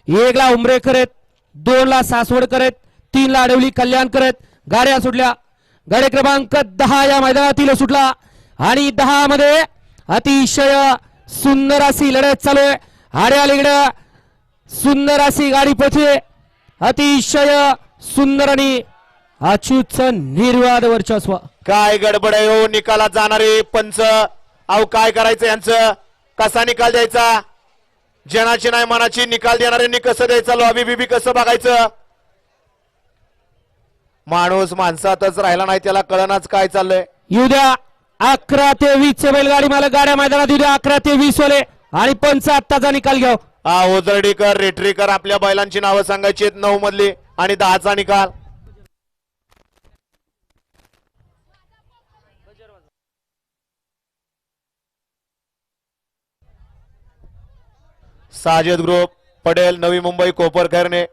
1 ला उमरेकर आहेत, 2 ला सासवडकर आहेत, 3 ला आडवली कल्याणकर आहेत. गाड्या सुटल्या. गाडी क्रमांक 10 या मैदानातील सुटला आणि 10 मध्ये अतिशय सुंदर अशी लढत चालू आहे. आड्यालीकडे सुंदर अशी गाडी पोहोचली. अतिशय सुंदर आणि अच्युत निर्वाद वर्चस्व. काय गडबड आहे हो निकालात जाणारे पंच. अहो काय करायचं यांचं, कसा निकाल द्यायचा, जनाची नाही मनाची निकाल देणाऱ्यांनी कसं द्यायचं, लॉबी बिबी कसं बघायचं. माणूस माणसातच राहिला नाही, त्याला कळणाच काय चाललंय. येऊ द्या 11 ते 20 बैलगाडी मला गाड्या मैदानात येऊ द्या. 11 ते 20 वाले आणि पंच आत्ताचा निकाल घ्या. हा ओझरडीकर रेटरीकर आपल्या बैलांची नावं सांगायची आहेत 9 मधली आणि 10चा निकाल. साजिद ग्रुप पटेल नवी मुंबई कोपरखैरणे